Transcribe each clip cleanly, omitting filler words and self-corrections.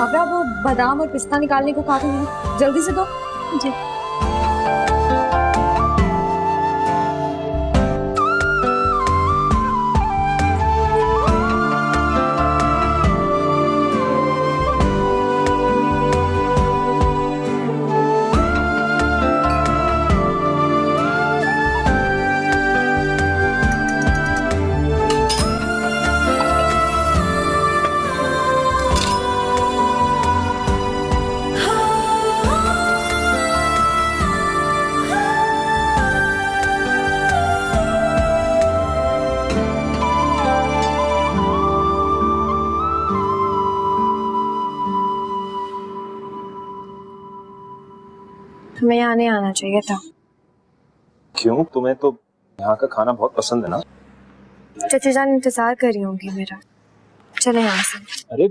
छापरा वो बादाम और पिस्ता निकालने को कहा था मैंने, जल्दी से दो। जी हमें यहाँ नहीं आना चाहिए था। क्यों? तुम्हें तो यहाँ का खाना बहुत पसंद है ना? चाची जान इंतजार कर रही होंगी मेरा, चले यहाँ से। अरे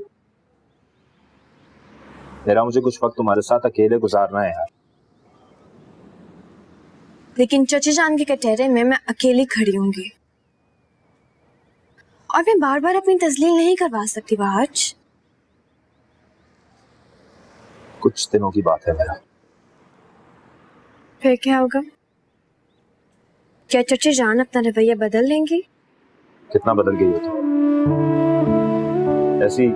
मेरा मुझे कुछ वक्त तुम्हारे साथ अकेले गुजारना है यार। लेकिन चाची जान के कटहरे में मैं अकेली खड़ी होंगी और मैं बार बार अपनी तस्लील नहीं करवा सकती बाज। कुछ दिनों की बात है मेरा। फिर क्या होगा? क्या चाची जान अपना रवैया बदल लेंगी? कितना बदल गई हो तुम? ऐसी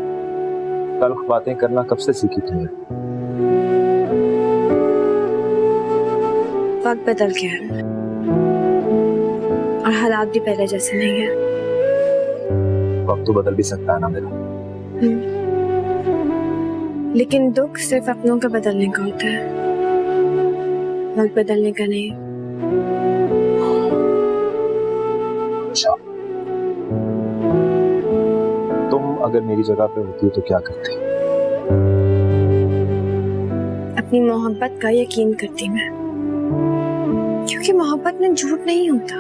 तल्ख बातें करना कब से सीखी तुमने? वक्त बदल गया है और हालात भी पहले जैसे नहीं है। वक्त तो बदल भी सकता है ना मेरा। लेकिन दुख सिर्फ अपनों का बदलने का होता है, वक्त बदलने का नहीं। अच्छा, तुम अगर मेरी जगह पे होती तो क्या करती? अपनी मोहब्बत का यकीन करती मैं, क्योंकि मोहब्बत में झूठ नहीं होता,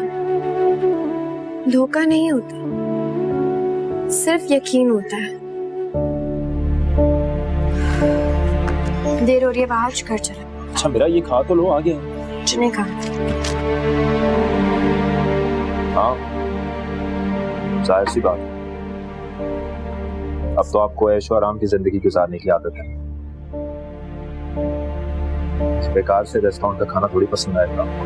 धोखा नहीं होता, सिर्फ यकीन होता है। देर हो रही है, बाहर घर चले। अच्छा मेरा ये खा तो लो, आ गया। चने का हाँ जाहिर सी बात है, अब तो आपको ऐशो आराम की जिंदगी गुजारने की आदत है। इस बेकार से रेस्टोरेंट का खाना थोड़ी पसंद आएगा आपको।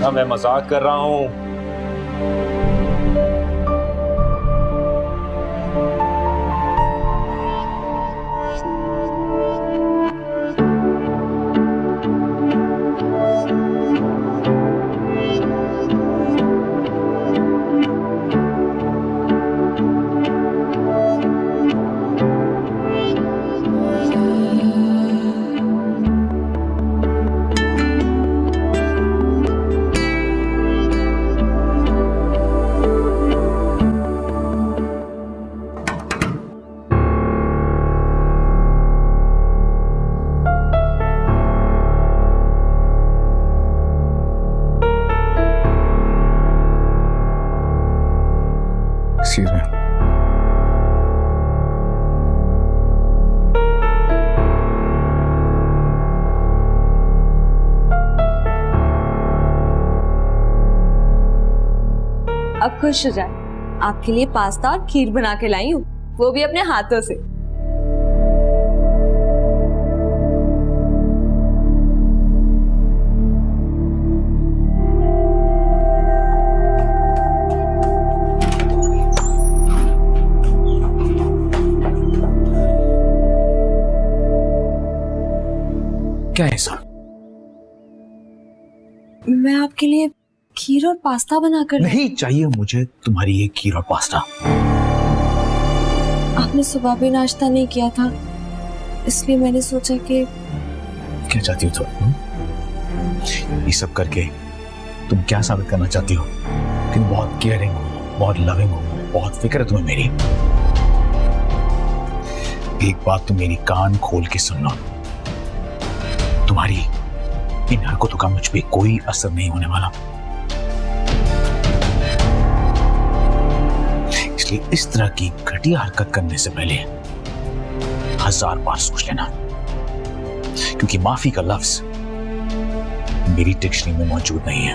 हाँ मैं मजाक कर रहा हूँ। Excuse me. अब खुश हो जाए, आपके लिए पास्ता और खीर बना के लाई हूँ, वो भी अपने हाथों से। क्या है सर? मैं आपके लिए खीर और पास्ता बनाकर नहीं चाहिए मुझे तुम्हारी ये खीर और पास्ता। आपने सुबह भी नाश्ता नहीं किया था, इसलिए मैंने सोचा कि क्या चाहती हो तुम? ये सब करके तुम क्या साबित करना चाहती हो? कि तुम बहुत केयरिंग हो, बहुत लविंग हो, बहुत फिक्र है तुम्हें मेरी। एक बात तुम मेरी कान खोल के सुन लो, तुम्हारी इन हरकतों का मुझ पे कोई असर नहीं होने वाला। इसलिए इस तरह की घटिया हरकत करने से पहले 1000 बार सोच लेना, क्योंकि माफी का लफ्ज मेरी डिक्शनरी में मौजूद नहीं है।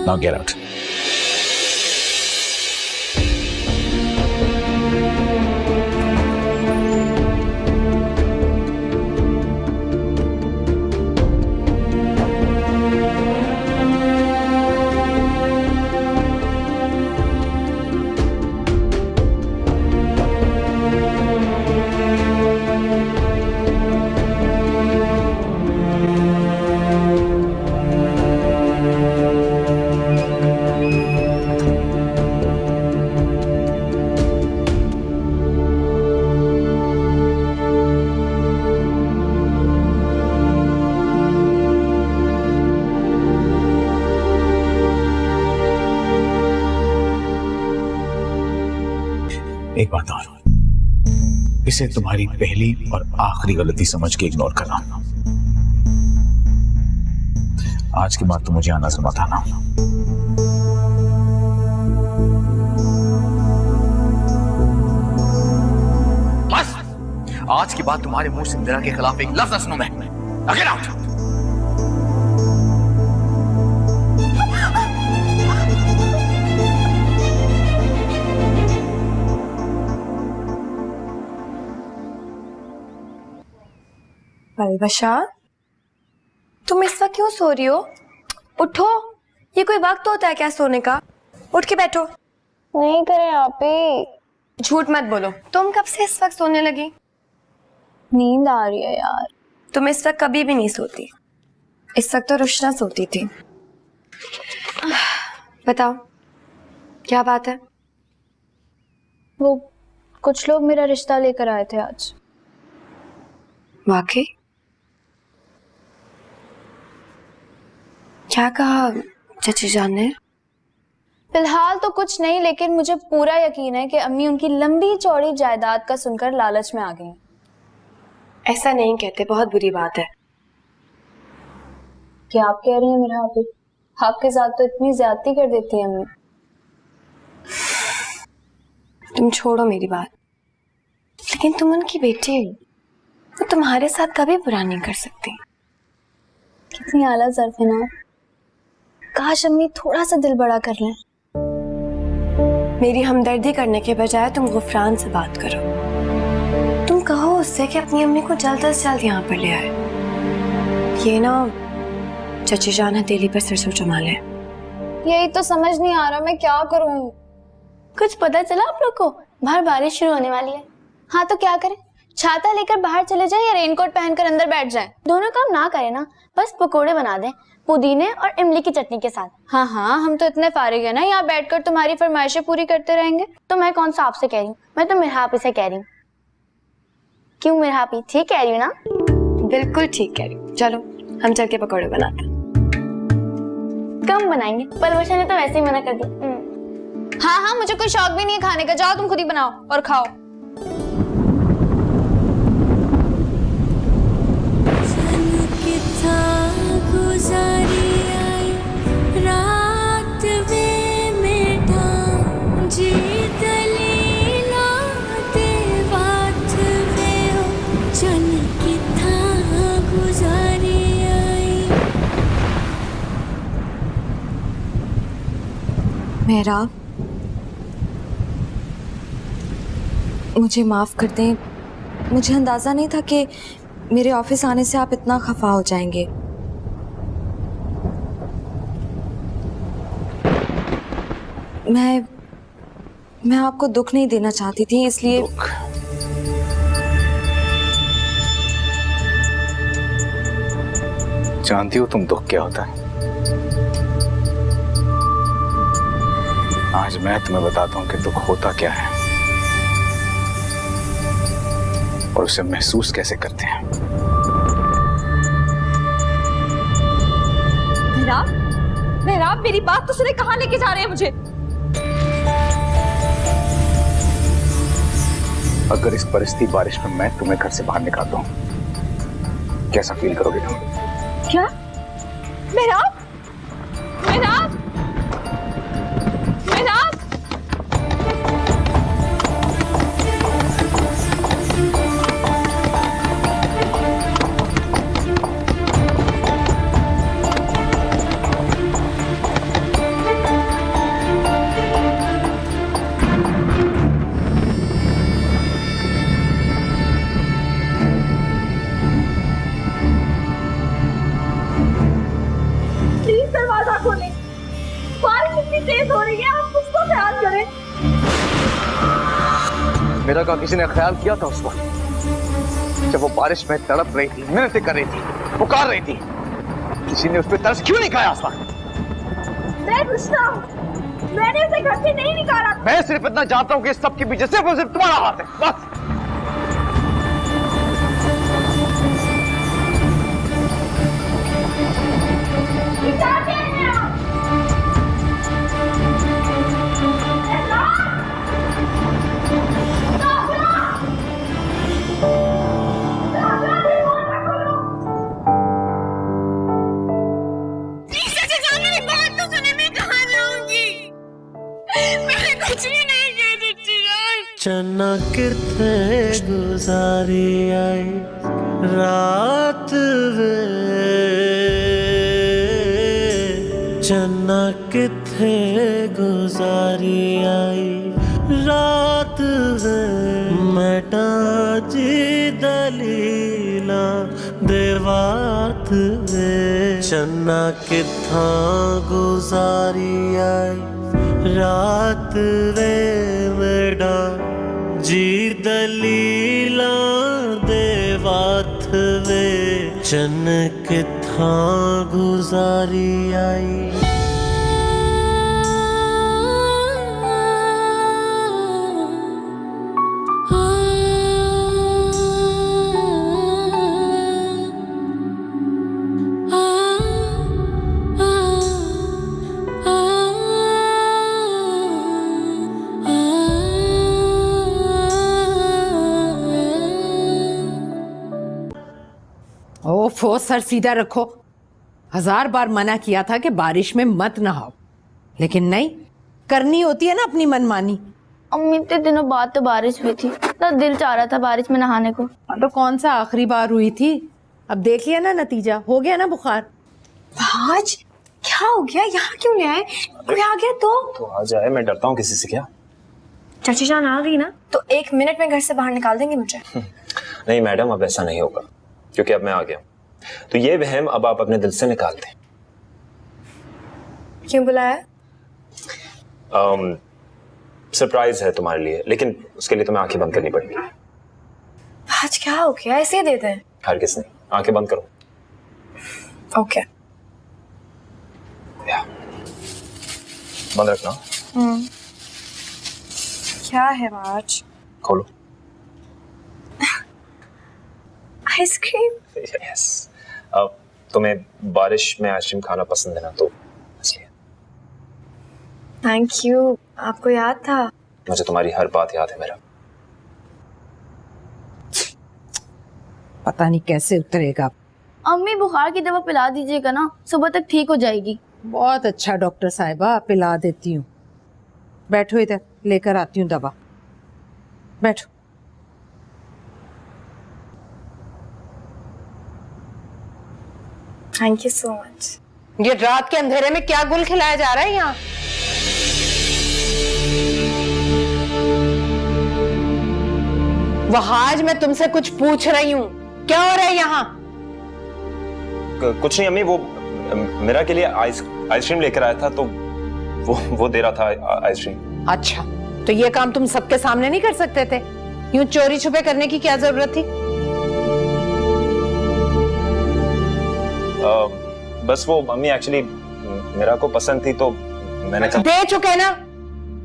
Now get out. एक बात और, इसे तुम्हारी पहली और आखिरी गलती समझ के इग्नोर करना। आज के बाद तो मुझे आना मत आना। बस आज के बाद तुम्हारे मुंह से इंदिरा के खिलाफ एक लफ्ज न सुनूं मैं। Get out! बलबशा, तुम इस वक्त क्यों सो रही हो? उठो, ये कोई वक्त होता है क्या सोने का? उठ के बैठो। नहीं करे आप ही। झूठ मत बोलो, तुम कब से इस वक्त सोने लगी? नींद आ रही है यार। तुम इस वक्त कभी भी नहीं सोती। इस वक्त तो रुशना सोती थी। बताओ क्या बात है? वो कुछ लोग मेरा रिश्ता लेकर आए थे आज। वाकई? क्या कहा चाची जान ने? फिलहाल तो कुछ नहीं, लेकिन मुझे पूरा यकीन है कि अम्मी उनकी लंबी चौड़ी जायदाद का सुनकर लालच में आ गई। ऐसा नहीं कहते, बहुत बुरी बात है। क्या आप कह रही हैं मेरा अभी? आपके साथ तो इतनी ज्यादती कर देती है अम्मी। तुम छोड़ो मेरी बात, लेकिन तुम उनकी बेटी हो, वो तुम्हारे साथ कभी बुरा नहीं कर सकती। कितनी आला ज़र्फ़ है ना। काश अम्मी थोड़ा सा दिल बड़ा कर लें। मेरी हमदर्दी करने के बजाय तुम गुफरान से बात करो। तुम कहो उससे कि अपनी अम्मी को जल्द से जल्द यहाँ पर ले आए। ये ना चची जान हथेली पर सरसों जमा ले। यही तो समझ नहीं आ रहा मैं क्या करूं। कुछ पता चला आप लोग को? बाहर बारिश शुरू होने वाली है। हाँ तो क्या करें? छाता लेकर बाहर चले जाएं या रेनकोट पहनकर अंदर बैठ जाएं? दोनों काम ना करें ना, बस पकोड़े बना दें पुदीने और इमली की चटनी के साथ। हाँ हाँ, हम तो इतने फारिग है ना, यहाँ बैठकर तुम्हारी फरमाइशें पूरी करते रहेंगे। तो मैं कौन सा आपसे कह रही हूँ, मैं तो मिरहापी से कह रही हूँ। क्यों मिरहापी, ठीक कह रही हूँ ना? बिल्कुल ठीक कह रही हूँ। चलो हम चल के पकौड़े बनाते हैं। कम बनाएंगे, पलवशा ने तो वैसे ही मना कर दिया। हाँ हाँ, मुझे कोई शौक भी नहीं है खाने का। जाओ तुम खुद ही बनाओ और खाओ। मेहराब, मुझे माफ कर दें। मुझे अंदाजा नहीं था कि मेरे ऑफिस आने से आप इतना खफा हो जाएंगे। मैं आपको दुख नहीं देना चाहती थी, इसलिए। दुख? जानती हो तुम दुख क्या होता है? आज मैं तुम्हें बताता हूं कि दुख होता क्या है और उसे महसूस कैसे करते हैं। मेहराब, मेरी बात तो सुने, कहाँ लेके जा रहे हैं मुझे? अगर इस परिस्थिति बारिश में मैं तुम्हें घर से बाहर निकालता हूं, कैसा फील करोगे तुम? क्या? मेहराब, मेहराब, मेहराब! मेरा का किसी ने ख्याल किया था उस वक्त जब वो बारिश में तड़प रही थी, मिन्नतें कर रही थी, पुकार रही थी? किसी ने उस पर तरस क्यों नहीं खाया उस वक्त? मैंने उसे घर से नहीं निकाला। मैं सिर्फ इतना जानता हूँ कि इस सब के पीछे सिर्फ और सिर्फ तुम्हारा हाथ है, बस। चन्ना किथे गुजारी आई रात वे, चन्ना किथे गुजारी आई रात वे, मैटा जी दलीला देवात वे, चन्ना किथा गुजारी आई रात वे, मेरा जी दलीला देवात वे, चन किथा गुजारी आई। ओफो, सर सीधा रखो। 1000 बार मना किया था कि बारिश में मत नहाओ, लेकिन नहीं, करनी होती है ना अपनी मनमानी। अम्मी इतने दिनों बाद तो बारिश हुई थी, तो दिल चाह रहा था बारिश में नहाने को। तो कौन सा आखिरी बार हुई थी? अब देख लिया ना नतीजा, हो गया ना बुखार। आज क्या हो गया? यहाँ क्यों ले आए? कोई आ गया तो आ जाए, मैं डरता हूँ किसी से। क्या चाची जान आ गई ना तो 1 मिनट में घर से बाहर निकाल देंगे मुझे। नहीं मैडम, अब ऐसा नहीं होगा, क्योंकि अब मैं आ गया हूँ। तो ये वहम अब आप अपने दिल से निकाल दें। क्यों बुलाया? सरप्राइज है तुम्हारे लिए, लेकिन उसके लिए तुम्हें आंखें बंद करनी पड़ेगी। आज क्या हो गया? ऐसे ही दे दें। हर किस ने आंखें बंद करो। ओके। बंद रखना। क्या है आज? खोलो। आइसक्रीम। यस। अब तुम्हें बारिश में आइसक्रीम खाना पसंद है ना, तो इसलिए। थैंक यू, आपको याद था? मुझे तुम्हारी हर बात याद है मेरा। पता नहीं कैसे उतरेगा। अम्मी बुखार की दवा पिला दीजिएगा ना, सुबह तक ठीक हो जाएगी। बहुत अच्छा डॉक्टर साहिबा, पिला देती हूँ। बैठो इधर, लेकर आती हूँ दवा। बैठो। Thank you so much. ये रात के अंधेरे में क्या गुल खिलाया जा रहा है यहाँ? वहाज, मैं तुमसे कुछ पूछ रही हूँ, क्या हो रहा है यहाँ? कुछ नहीं अम्मी, वो मेरा के लिए आइसक्रीम लेकर आया था, तो वो दे रहा था आइसक्रीम। अच्छा, तो ये काम तुम सबके सामने नहीं कर सकते थे? यूं चोरी छुपे करने की क्या जरूरत थी? बस वो मम्मी एक्चुअली मेरा को पसंद थी, तो मैंने कहा। दे चुके ना,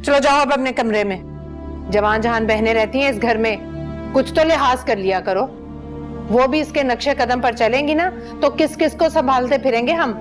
चलो जाओ अब अपने कमरे में। जवान जहान बहनें रहती हैं इस घर में, कुछ तो लिहाज कर लिया करो। वो भी इसके नक्शे कदम पर चलेंगी ना, तो किस किस को संभालते फिरेंगे हम।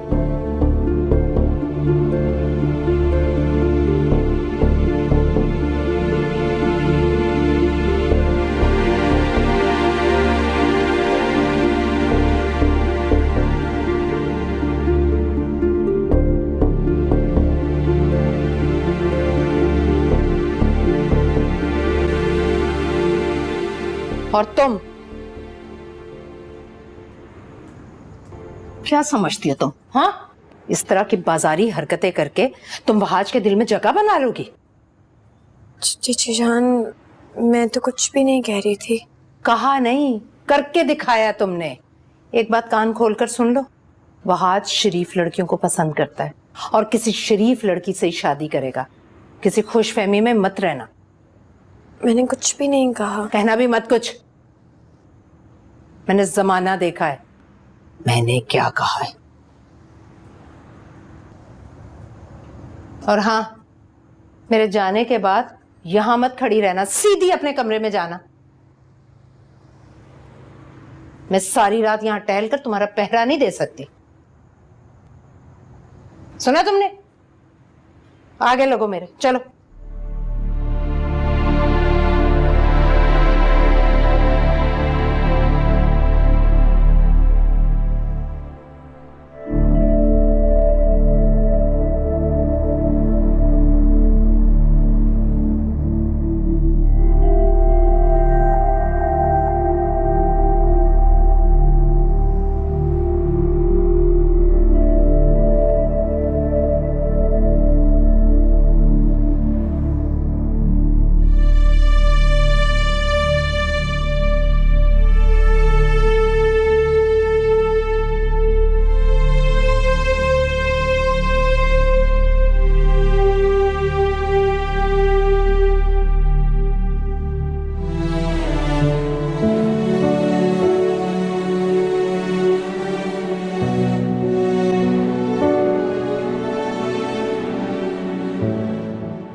और तुम क्या समझती हो तुम? हाँ, इस तरह की बाजारी हरकतें करके तुम वहाज के दिल में जगह बना लोगी? चीची जान, मैं तो कुछ भी नहीं कह रही थी। कहा नहीं, करके दिखाया तुमने। एक बात कान खोलकर सुन लो, वहाज शरीफ लड़कियों को पसंद करता है और किसी शरीफ लड़की से ही शादी करेगा। किसी खुशफहमी में मत रहना। मैंने कुछ भी नहीं कहा। कहना भी मत कुछ। मैंने जमाना देखा है, मैंने क्या कहा है। और हाँ, मेरे जाने के बाद यहां मत खड़ी रहना, सीधी अपने कमरे में जाना। मैं सारी रात यहां टहलकर तुम्हारा पहरा नहीं दे सकती। सुना तुमने? आगे लगो मेरे, चलो।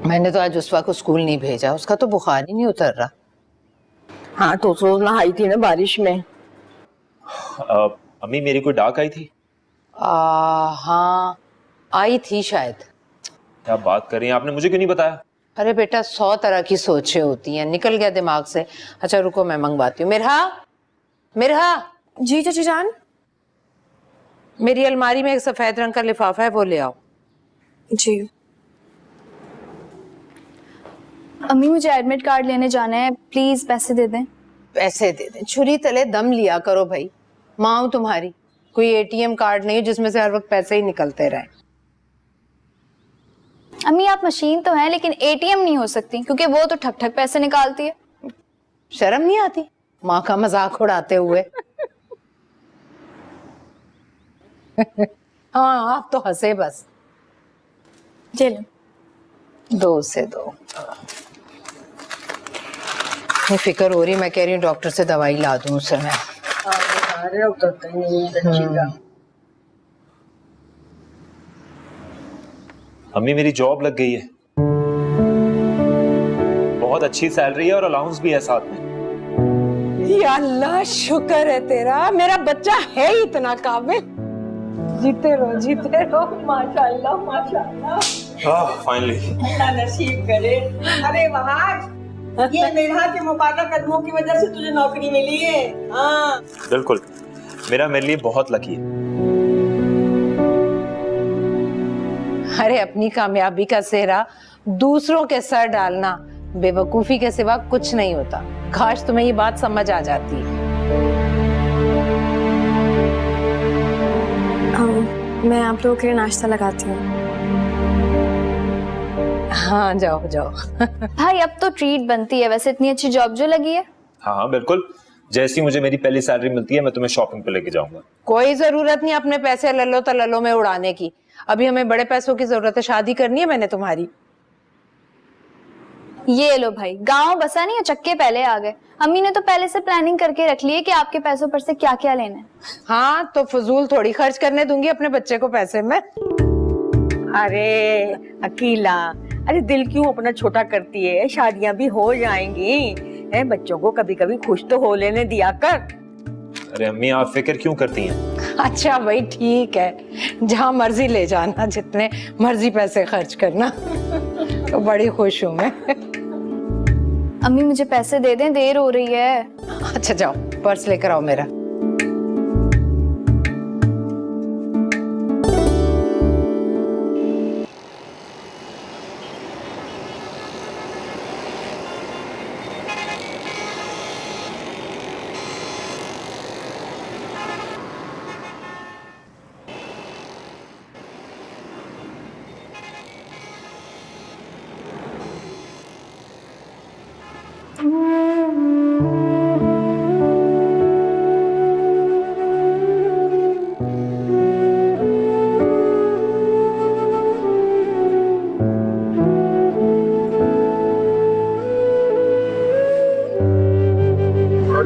मैंने तो आज उस्वा को स्कूल नहीं भेजा, उसका तो बुखार ही नहीं उतर रहा। हाँ तो सोच नहाई थी ना बारिश में। अम्मी मेरी कोई डाक आई थी? हाँ आई थी शायद। क्या बात कर रही हैं, आपने मुझे क्यों नहीं बताया? अरे बेटा 100 तरह की सोचें होती हैं, निकल गया दिमाग से। अच्छा रुको मैं मंगवाती हूँ। मिरहा, मिरहा। जी चाची जान। मेरी अलमारी में एक सफेद रंग का लिफाफा है, वो ले आओ। जी। अम्मी मुझे एडमिट कार्ड लेने जाना है, प्लीज पैसे दे दें। पैसे दे दें? छुरी तले दम लिया करो भाई, माँ हूं तुम्हारी। कोई एटीएम कार्ड नहीं जिसमें से हर वक्त पैसे ही निकलते रहे। अम्मी आप मशीन तो है लेकिन एटीएम नहीं हो सकती, क्योंकि वो तो ठक ठक पैसे निकालती है। शर्म नहीं आती माँ का मजाक उड़ाते हुए? हाँ आप तो हंसे बस। चलो 2 से 2। ये फिक्र हो रही, मैं कह रही हूँ डॉक्टर से दवाई ला दूं उस समय। अम्मी मेरी जॉब लग गई है, बहुत अच्छी सैलरी है और अलाउंस भी है साथ में। या अल्लाह शुक्र है तेरा, मेरा बच्चा है ही इतना काबिल। जीते रहो माशाल्लाह माशाल्लाह। फाइनली अल्लाह नसीब करे। अरे वहाज, ये मेरा के मुबारक कदमों की वजह से तुझे नौकरी मिली है। हाँ बिल्कुल, मेरे लिए बहुत लकी है। अरे अपनी कामयाबी का सेहरा दूसरों के सर डालना बेवकूफी के सिवा कुछ नहीं होता। काश तुम्हें ये बात समझ आ जाती। मैं आप लोगों के लिए नाश्ता लगाती हूँ। हाँ जाओ जाओ। भाई अब तो ट्रीट बनती है, वैसे इतनी अच्छी जॉब जो लगी है। हाँ बिल्कुल, जैसी मुझे मेरी पहली सैलरी मिलती है मैं तुम्हें शॉपिंग पे लेके जाऊंगा। कोई जरूरत नहीं अपने पैसे लल्लो तलल्लो में उड़ाने की। अभी हमें बड़े पैसों की जरूरत है, शादी करनी है मैंने तुम्हारी। ये लो भाई, गांव बसा नहीं है, चक्के पहले आ गए। अम्मी ने तो पहले से प्लानिंग करके रख ली है कि आपके पैसों पर से क्या क्या लेना है। हाँ तो फजूल थोड़ी खर्च करने दूंगी अपने बच्चे को पैसे में। अरे अकीला, अरे दिल क्यों अपना छोटा करती है, शादियां भी हो जाएंगी। है बच्चों को कभी कभी खुश तो हो लेने दिया कर। अरे अम्मी आप फिक्र क्यों करती हैं? अच्छा भाई ठीक है, जहाँ मर्जी ले जाना, जितने मर्जी पैसे खर्च करना। तो बड़ी खुश हूँ मैं। अम्मी मुझे पैसे दे दें, देर हो रही है। अच्छा जाओ पर्स लेकर आओ मेरा।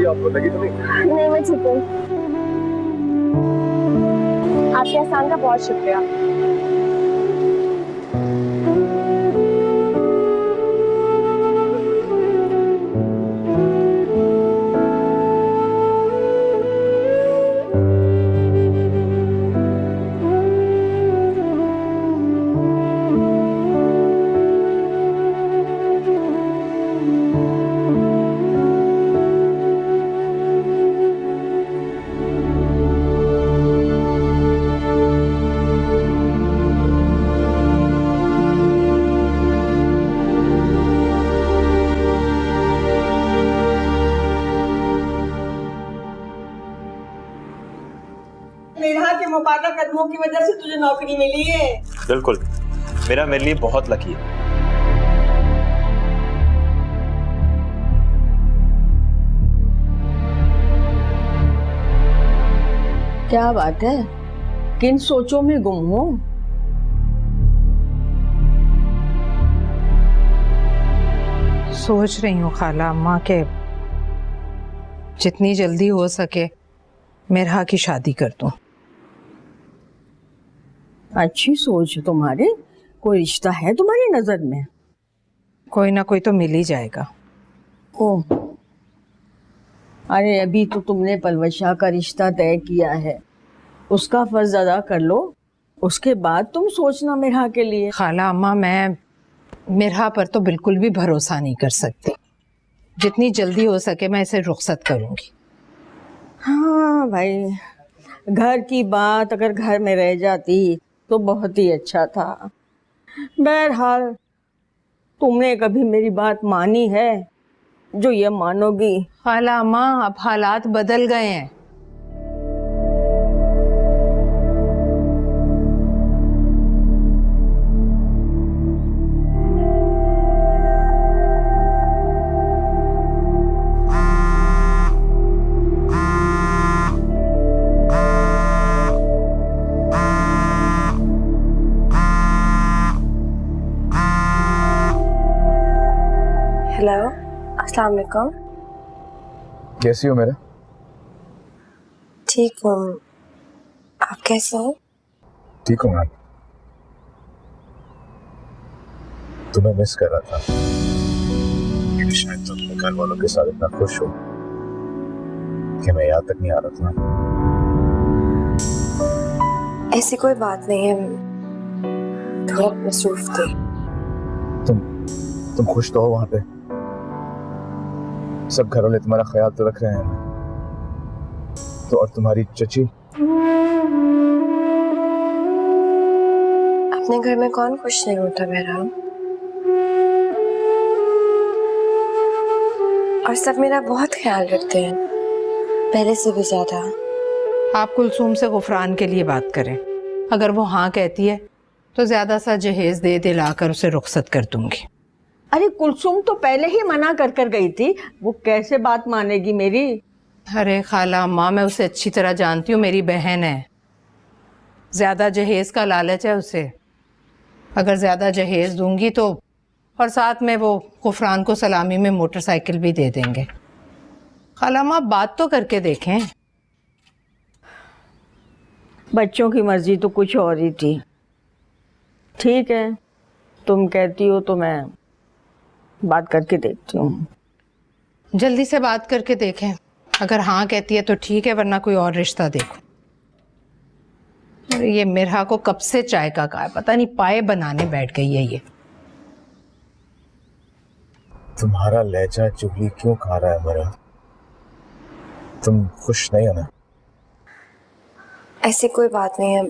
आपको लगी तो नहीं? नहीं मैं ठीक हूँ। आपके एहसान का बहुत शुक्रिया। मेरा के मुबारक कदमों की वजह से तुझे नौकरी मिली है। बिल्कुल, मेरा मेरे लिए बहुत लकी है। क्या बात है, किन सोचों में गुम हो? सोच रही हूँ खाला अम्मा के जितनी जल्दी हो सके मेरा की शादी कर दूं। अच्छी सोच तुम्हारी। कोई रिश्ता है तुम्हारी नजर में? कोई ना कोई तो मिल ही जाएगा। ओह, अरे अभी तो तुमने पलवशा का रिश्ता तय किया है, उसका फर्ज अदा कर लो, उसके बाद तुम सोचना मेरा के लिए। खाला अम्मा मैं मेरा पर तो बिल्कुल भी भरोसा नहीं कर सकती। जितनी जल्दी हो सके मैं इसे रुखसत करूंगी। हाँ भाई, घर की बात अगर घर में रह जाती तो बहुत ही अच्छा था। बहरहाल तुमने कभी मेरी बात मानी है जो ये मानोगी? खाला अम्मा अब हालात बदल गए हैं। हेलो, अस्सलाम वालेकुम। कैसी हो मेरा? ठीक हूँ, आप कैसे हो? ठीक हूँ मैम। तुम्हें मिस कर रहा था। शायद तुम अपने घर वालों के साथ इतना खुश हो कि मैं याद तक नहीं आ रहा था। ऐसी कोई बात नहीं है, थोड़ा मसरूफ थी। तुम खुश तो हो वहां पे? सब घर वाले तुम्हारा ख्याल तो रख रहे हैं ना? तो और तुम्हारी चची? अपने घर में कौन खुश नहीं होता बहराम, और सब मेरा बहुत ख्याल रखते हैं, पहले से भी ज्यादा। आप कुलसूम से गुफरान के लिए बात करें, अगर वो हाँ कहती है तो ज्यादा सा जहेज दे दिलाकर उसे रुखसत कर दूंगी। अरे कुलसुम तो पहले ही मना कर गई थी, वो कैसे बात मानेगी मेरी? अरे खाला अम्मा मैं उसे अच्छी तरह जानती हूँ, मेरी बहन है। ज्यादा जहेज का लालच है उसे। अगर ज्यादा जहेज दूंगी तो और साथ में वो गुफरान को सलामी में मोटरसाइकिल भी दे देंगे। खाला अम्मा बात तो करके देखें। बच्चों की मर्जी तो कुछ और ही थी। ठीक है, तुम कहती हो तो मैं बात करके देखती हूँ। जल्दी से बात करके देखें, अगर हाँ कहती है तो ठीक है, वरना कोई और रिश्ता देखो। ये मिरहा को कब से चाय का कहा है, पता नहीं पाए बनाने बैठ गई है ये। तुम्हारा लहजा चुगली क्यों खा रहा है मेरा? तुम खुश नहीं हो ना? ऐसी कोई बात नहीं है,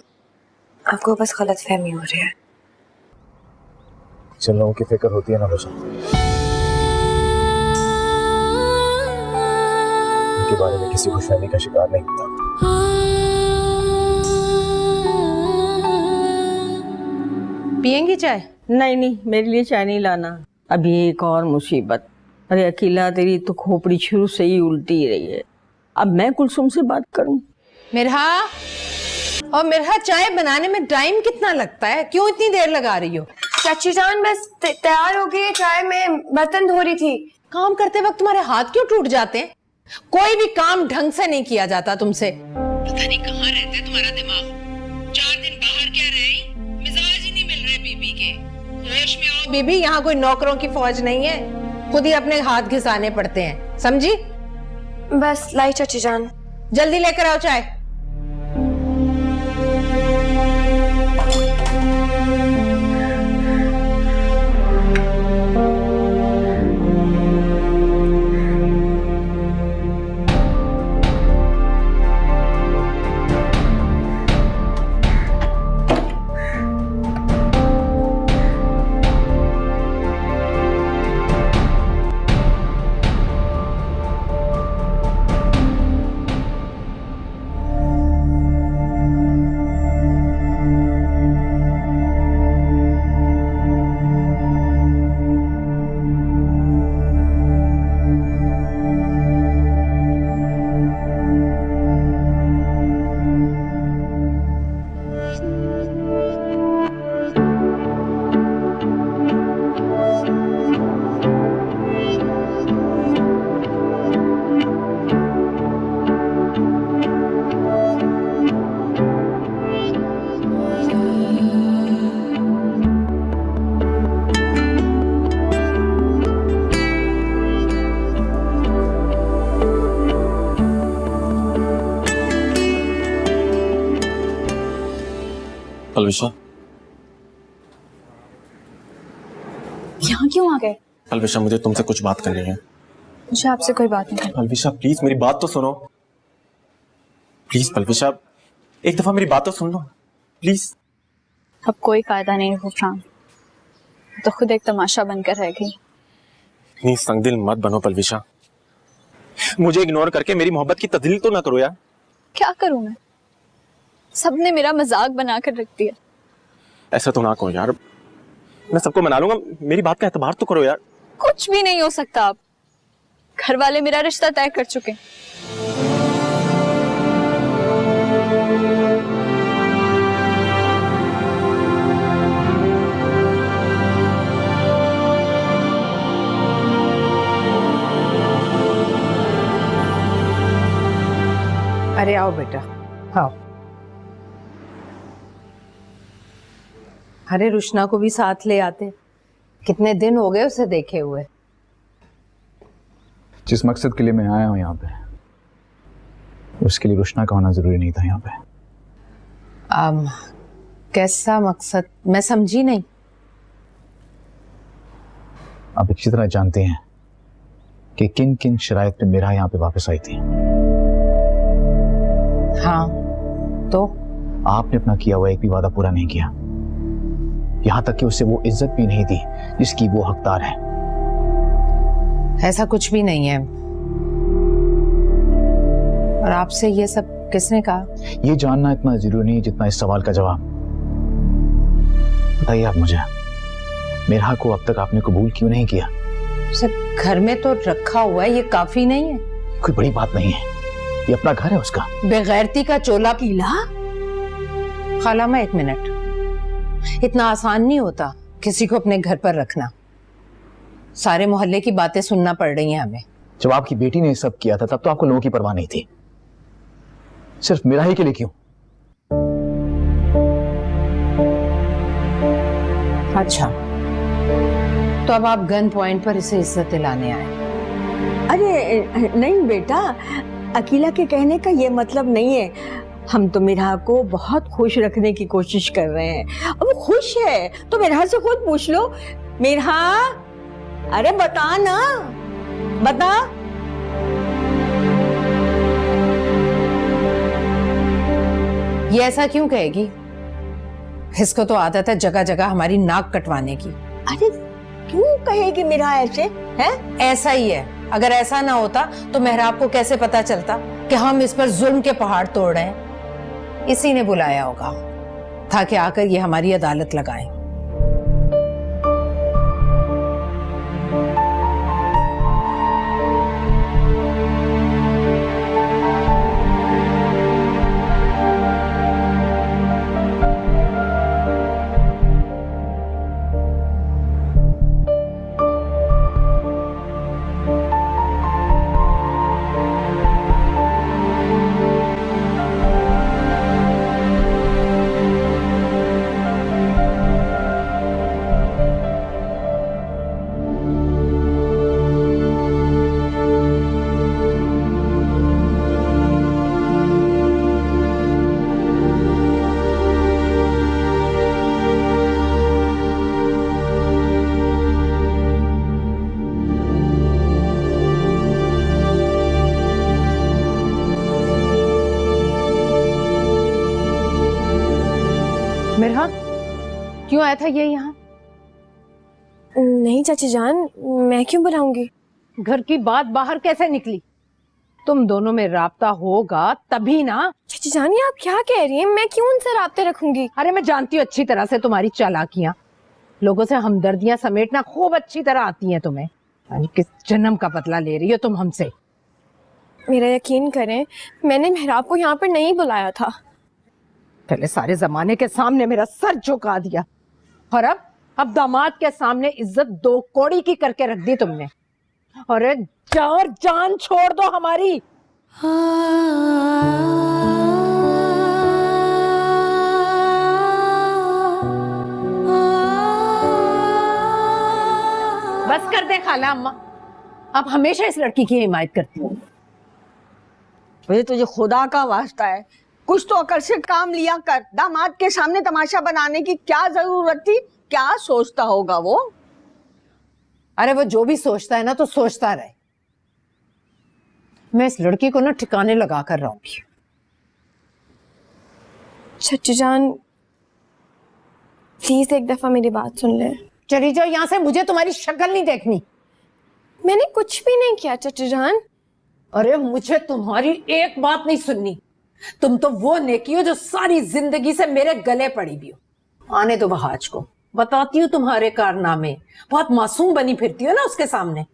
आपको बस गलतफहमी हो रही है। जिन लोगों की फिक्र होती है ना मुझे, उनके बारे में किसी खुशफहमी का शिकार नहीं होता। पियेंगी चाय? नहीं, मेरे लिए चाय नहीं लाना। अभी एक और मुसीबत। अरे अकेला, तेरी तो खोपड़ी शुरू से ही उल्टी रही है। अब मैं कुलसुम से बात करूं? मिरहा, और मिरहा चाय बनाने में टाइम कितना लगता है? क्यों इतनी देर लगा रही हो? चाची जान बस तैयार हो गई है चाय, में बर्तन धो रही थी। काम करते वक्त तुम्हारे हाथ क्यों टूट जाते हैं? कोई भी काम ढंग से नहीं किया जाता तुमसे। पता नहीं कहाँ रहते तुम्हारा दिमाग। 4 दिन बाहर क्या रहे, मिजाज ही नहीं मिल रहे बीबी के। होश में आओ बीबी, यहाँ कोई नौकरों की फौज नहीं है, खुद ही अपने हाथ घिसाने पड़ते हैं, समझी? बस लाई चाची जान। जल्दी लेकर आओ चाय। अलविशा, यहाँ क्यों आ गए? अलविशा मुझे तुमसे कुछ बात करनी है। मुझे आपसे कोई बात नहीं करनी। अलविशा प्लीज मेरी बात तो सुनो। प्लीज अलविशा, एक दफा मेरी बात तो सुन लो प्लीज। अब कोई फायदा नहीं गुफरान, तो खुद एक तमाशा बनकर रह गई। इतनी संगदिल मत बनो पलविशा, मुझे इग्नोर करके मेरी मोहब्बत की तजलील तो ना करो यार। क्या करूं मैं, सबने मेरा मजाक बनाकर रख दिया। ऐसा तो ना कहो यार, मैं सबको मना लूंगा, मेरी बात का एतबार तो करो यार। कुछ भी नहीं हो सकता। अब घर वाले मेरा रिश्ता तय कर चुके। अरे आओ बेटा, आओ। अरे रुशना को भी साथ ले आते, कितने दिन हो गए उसे देखे हुए। जिस मकसद के लिए मैं आया हूं यहाँ पे, उसके लिए रुशना का होना जरूरी नहीं था यहाँ पे। कैसा मकसद, मैं समझी नहीं। आप अच्छी तरह जानते हैं कि किन किन शराइत पे मेरा यहाँ पे वापस आई थी। हाँ तो आपने अपना किया हुआ एक भी वादा पूरा नहीं किया, यहाँ तक कि उसे वो इज्जत भी नहीं दी जिसकी वो हकदार है। ऐसा कुछ भी नहीं है। और आपसे ये सब किसने कहा? ये जानना इतना जरूरी नहीं जितना इस सवाल का जवाब। बताइए आप मुझे, मेरा को अब तक आपने कबूल क्यों नहीं किया? उसे घर में तो रखा हुआ है, ये काफी नहीं है? कोई बड़ी बात नहीं है, ये अपना घर है उसका। बेगैरती का चोला पीला। खालामा एक मिनट, इतना आसान नहीं होता किसी को अपने घर पर रखना। सारे मोहल्ले की बातें सुनना पड़ रही हैं हमें। जब आपकी बेटी ने सब किया था तब तो आपको लोगों की परवाह नहीं थी, सिर्फ मेरा ही के लिए क्यों? अच्छा, तो अब आप गन पॉइंट पर इसे इज्जत दिलाने आए? अरे नहीं बेटा, अकीला के कहने का ये मतलब नहीं है। हम तो मिराह को बहुत खुश रखने की कोशिश कर रहे हैं। अब वो खुश है तो मिराह से खुद पूछ लो। मिराह, अरे बता ना, बता। ये ऐसा क्यों कहेगी? इसको तो आदत है जगह जगह हमारी नाक कटवाने की। अरे क्यों कहेगी मिराह ऐसे? है ऐसा ही है। अगर ऐसा ना होता तो मेहराब को कैसे पता चलता कि हम इस पर जुल्म के पहाड़ तोड़ रहे हैं? इसी ने बुलाया होगा ताकि आकर ये हमारी अदालत लगाएं। क्यों आया था ये यहाँ? नहीं चाची जान, मैं क्यों बुलाऊंगी? घर की बात बाहर कैसे निकली? तुम दोनों में राब्ता होगा तभी ना। चाची जान ये आप क्या कह रही हैं? मैं क्यों उनसे राब्ते रखूंगी? अरे मैं जानती हूँ अच्छी तरह से तुम्हारी चालाकियां, लोगों से हमदर्दियां समेटना खूब अच्छी तरह आती हैं तुम्हें। यानी किस जन्म का बदला ले रही हो तुम हमसे? मेरा यकीन करें, मैंने मेहराब को यहाँ पर नहीं बुलाया था। पहले सारे जमाने के सामने मेरा सर झुका दिया और अब दामाद के सामने इज्जत 2 कौड़ी की करके रख दी तुमने। अरे जान छोड़ दो हमारी। बस कर दे खाला अम्मा, अब हमेशा इस लड़की की हिमायत करती हूँ। ये तुझे खुदा का वास्ता है, कुछ तो आकर्षित काम लिया कर। दामाद के सामने तमाशा बनाने की क्या जरूरत थी? क्या सोचता होगा वो? अरे वो जो भी सोचता है ना तो सोचता रहे। मैं इस लड़की को ना ठिकाने लगा कर रहूंगी। चाची जान प्लीज एक दफा मेरी बात सुन ले। चली जाओ यहाँ से, मुझे तुम्हारी शक्ल नहीं देखनी। मैंने कुछ भी नहीं किया चाची जान। अरे मुझे तुम्हारी एक बात नहीं सुननी। तुम तो वो नेकी हो जो सारी जिंदगी से मेरे गले पड़ी भी हो। आने दो बहाज को, बताती हूँ तुम्हारे कारनामे। बहुत मासूम बनी फिरती हो ना उसके सामने।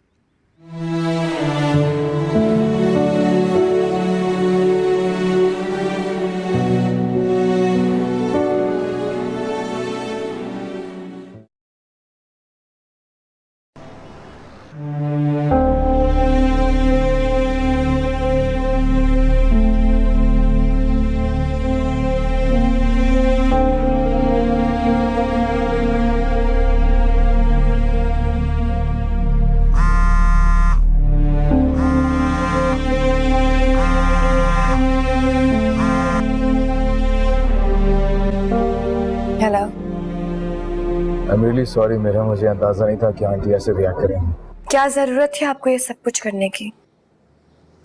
Hello. I am really sorry मेरा, मुझे अंदाजा नहीं था कि आंटी ऐसे रिएक्ट करेंगी। क्या जरूरत थी आपको ये सब कुछ करने की?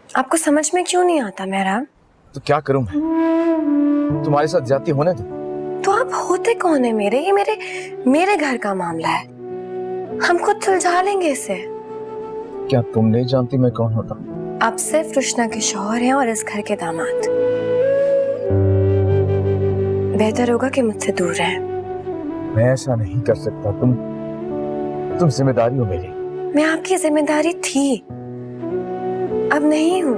आपको समझ में क्यों नहीं आता मेहराब? तो क्या करूं मैं? तुम्हारे साथ ज्यादती होने दो। तो आप होते कौन है मेरे? ये मेरे घर का मामला है, हम खुद सुलझा लेंगे इसे। क्या तुम नहीं जानती मैं कौन होता? आप सिर्फ रुशना के शौहर हैं और इस घर के दामाद। बेहतर होगा कि मुझसे दूर रहें। मैं ऐसा नहीं कर सकता। तुम जिम्मेदारी हो मेरी। मैं आपकी जिम्मेदारी थी, अब नहीं हूं।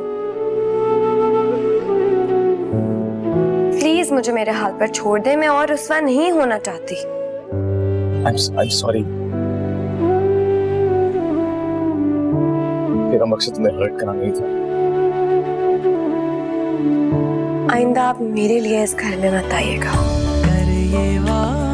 प्लीज मुझे मेरे हाल पर छोड़ दे, मैं और रुस्वा नहीं होना चाहती। I'm sorry। मेरा मकसद तुम्हें हर्ट करना नहीं था। आइंदा आप मेरे लिए इस घर में मत आइएगा। कर ये वादा